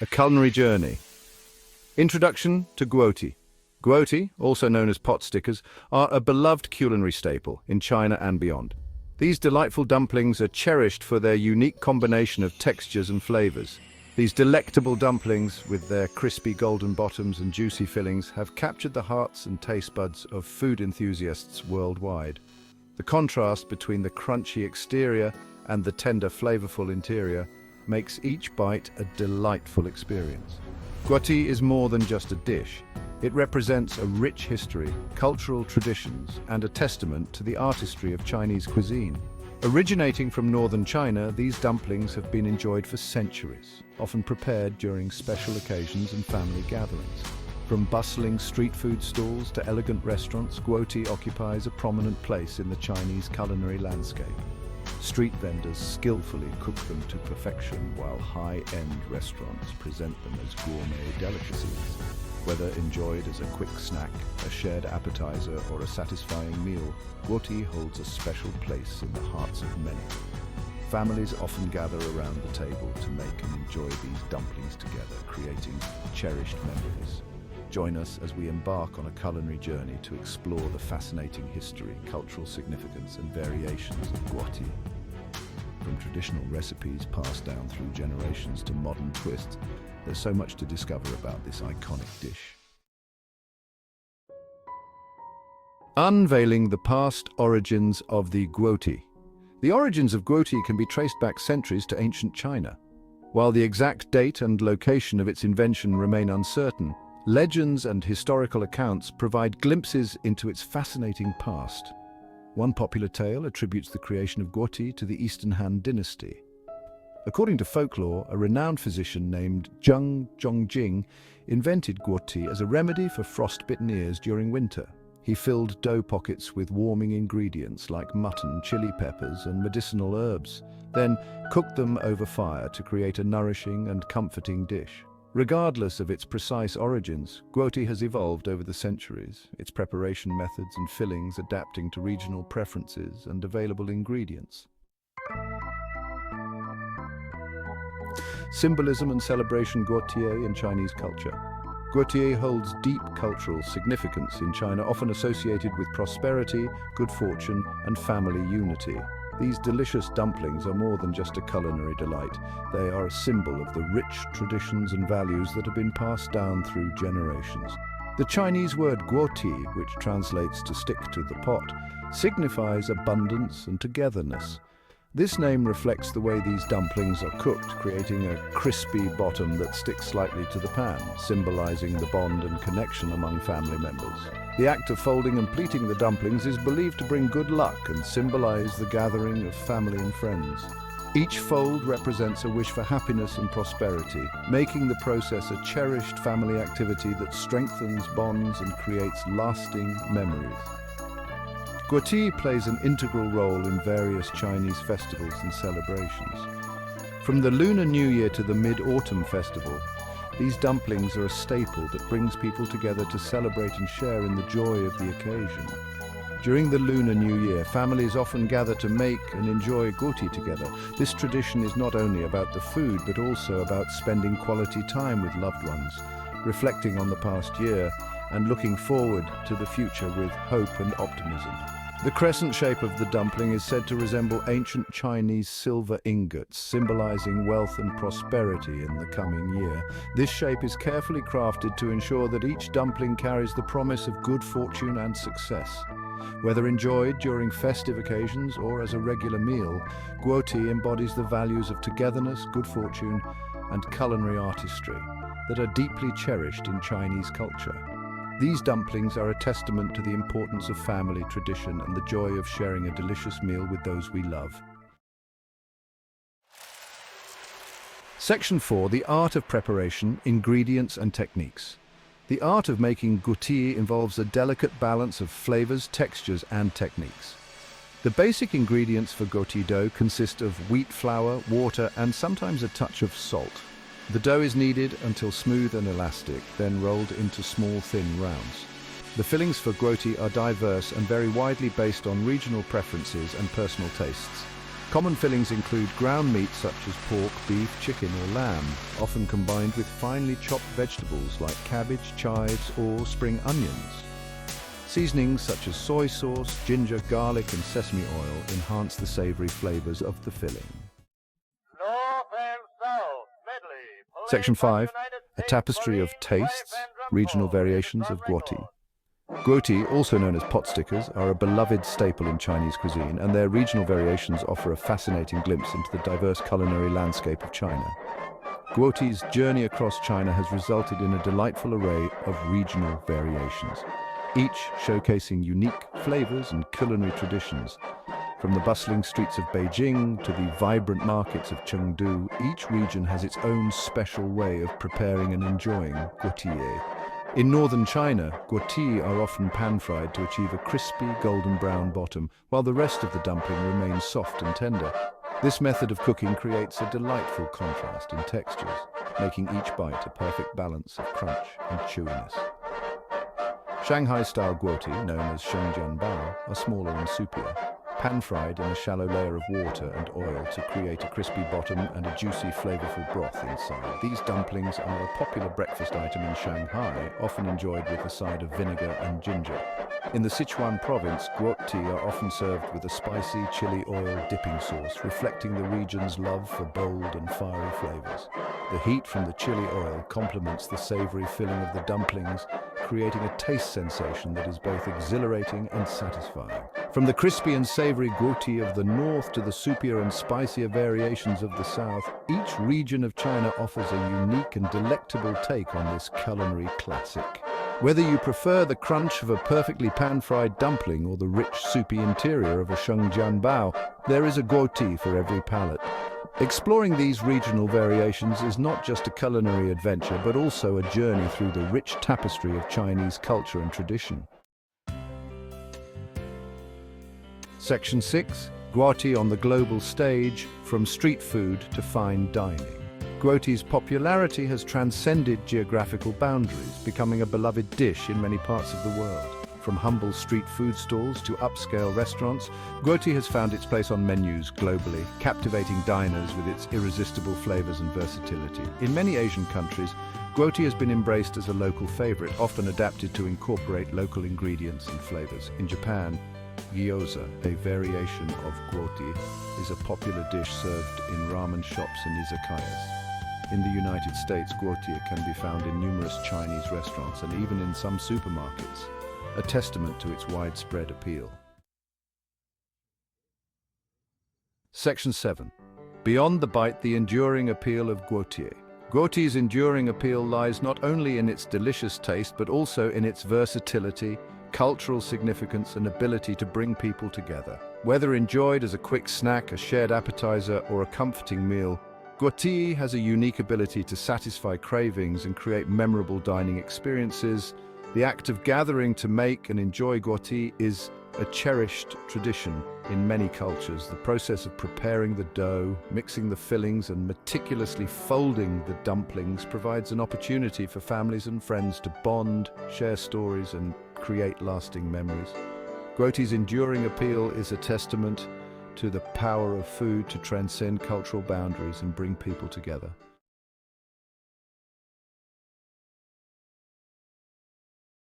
A culinary journey. Introduction to Guotie. Guotie, also known as potstickers, are a beloved culinary staple in China and beyond. These delightful dumplings are cherished for their unique combination of textures and flavors. These delectable dumplings, with their crispy golden bottoms and juicy fillings, have captured the hearts and taste buds of food enthusiasts worldwide. The contrast between the crunchy exterior and the tender, flavorful interior makes each bite a delightful experience. Guotie is more than just a dish. It represents a rich history, cultural traditions, and a testament to the artistry of Chinese cuisine. Originating from northern China, these dumplings have been enjoyed for centuries, often prepared during special occasions and family gatherings. From bustling street food stalls to elegant restaurants, Guotie occupies a prominent place in the Chinese culinary landscape. Street vendors skillfully cook them to perfection, while high-end restaurants present them as gourmet delicacies. Whether enjoyed as a quick snack, a shared appetizer, or a satisfying meal, Guotie holds a special place in the hearts of many. Families often gather around the table to make and enjoy these dumplings together, creating cherished memories. Join us as we embark on a culinary journey to explore the fascinating history, cultural significance, and variations of Guotie. From traditional recipes passed down through generations to modern twists, there's so much to discover about this iconic dish. Unveiling the past origins of the Guotie. The origins of Guotie can be traced back centuries to ancient China. While the exact date and location of its invention remain uncertain, legends and historical accounts provide glimpses into its fascinating past. One popular tale attributes the creation of Guotie to the Eastern Han Dynasty. According to folklore, a renowned physician named Zheng Zhongjing invented Guotie as a remedy for frostbitten ears during winter. He filled dough pockets with warming ingredients like mutton, chili peppers, and medicinal herbs, then cooked them over fire to create a nourishing and comforting dish. Regardless of its precise origins, Guotie has evolved over the centuries, its preparation methods and fillings adapting to regional preferences and available ingredients. Symbolism and celebration. Guotie in Chinese culture. Guotie holds deep cultural significance in China, often associated with prosperity, good fortune, and family unity. These delicious dumplings are more than just a culinary delight. They are a symbol of the rich traditions and values that have been passed down through generations. The Chinese word guotie, which translates to stick to the pot, signifies abundance and togetherness. This name reflects the way these dumplings are cooked, creating a crispy bottom that sticks slightly to the pan, symbolizing the bond and connection among family members. The act of folding and pleating the dumplings is believed to bring good luck and symbolize the gathering of family and friends. Each fold represents a wish for happiness and prosperity, making the process a cherished family activity that strengthens bonds and creates lasting memories. Guotie plays an integral role in various Chinese festivals and celebrations. From the Lunar New Year to the Mid-Autumn Festival, these dumplings are a staple that brings people together to celebrate and share in the joy of the occasion. During the Lunar New Year, families often gather to make and enjoy Guotie together. This tradition is not only about the food, but also about spending quality time with loved ones, reflecting on the past year, and looking forward to the future with hope and optimism. The crescent shape of the dumpling is said to resemble ancient Chinese silver ingots, symbolizing wealth and prosperity in the coming year. This shape is carefully crafted to ensure that each dumpling carries the promise of good fortune and success. Whether enjoyed during festive occasions or as a regular meal, Guotie embodies the values of togetherness, good fortune, and culinary artistry that are deeply cherished in Chinese culture. These dumplings are a testament to the importance of family tradition and the joy of sharing a delicious meal with those we love. Section 4. The art of preparation, ingredients and techniques. The art of making Guotie involves a delicate balance of flavors, textures and techniques. The basic ingredients for Guotie dough consist of wheat flour, water and sometimes a touch of salt. The dough is kneaded until smooth and elastic, then rolled into small, thin rounds. The fillings for Guotie are diverse and vary widely based on regional preferences and personal tastes. Common fillings include ground meat such as pork, beef, chicken or lamb, often combined with finely chopped vegetables like cabbage, chives or spring onions. Seasonings such as soy sauce, ginger, garlic and sesame oil enhance the savory flavors of the filling. Section 5. A tapestry of tastes, regional variations of Guotie. Guotie, also known as potstickers, are a beloved staple in Chinese cuisine, and their regional variations offer a fascinating glimpse into the diverse culinary landscape of China. Guotie's journey across China has resulted in a delightful array of regional variations, each showcasing unique flavors and culinary traditions. From the bustling streets of Beijing to the vibrant markets of Chengdu, each region has its own special way of preparing and enjoying guotie. In northern China, guotie are often pan-fried to achieve a crispy golden brown bottom, while the rest of the dumpling remains soft and tender. This method of cooking creates a delightful contrast in textures, making each bite a perfect balance of crunch and chewiness. Shanghai-style guotie, known as shengjianbao, are smaller and soupier, pan-fried in a shallow layer of water and oil to create a crispy bottom and a juicy, flavorful broth inside. These dumplings are a popular breakfast item in Shanghai, often enjoyed with a side of vinegar and ginger. In the Sichuan province, guotie are often served with a spicy chili oil dipping sauce, reflecting the region's love for bold and fiery flavors. The heat from the chili oil complements the savory filling of the dumplings, creating a taste sensation that is both exhilarating and satisfying. From the crispy and savory guotie of the north to the soupier and spicier variations of the south, each region of China offers a unique and delectable take on this culinary classic. Whether you prefer the crunch of a perfectly pan-fried dumpling or the rich, soupy interior of a shengjianbao, there is a guotie for every palate. Exploring these regional variations is not just a culinary adventure, but also a journey through the rich tapestry of Chinese culture and tradition. Section 6. Guotie on the global stage, from street food to fine dining. Guotie's popularity has transcended geographical boundaries, becoming a beloved dish in many parts of the world. From humble street food stalls to upscale restaurants, guotie has found its place on menus globally, captivating diners with its irresistible flavors and versatility. In many Asian countries, guotie has been embraced as a local favorite, often adapted to incorporate local ingredients and flavors. In Japan, gyoza, a variation of guotie, is a popular dish served in ramen shops and izakayas. In the United States, guotie can be found in numerous Chinese restaurants and even in some supermarkets, a testament to its widespread appeal. Section 7. Beyond the bite, the enduring appeal of guotie. Guotie's enduring appeal lies not only in its delicious taste, but also in its versatility, cultural significance and ability to bring people together. Whether enjoyed as a quick snack, a shared appetizer, or a comforting meal, guotie has a unique ability to satisfy cravings and create memorable dining experiences. The act of gathering to make and enjoy guotie is a cherished tradition in many cultures. The process of preparing the dough, mixing the fillings, and meticulously folding the dumplings provides an opportunity for families and friends to bond, share stories, and create lasting memories. Guotie's enduring appeal is a testament to the power of food to transcend cultural boundaries and bring people together.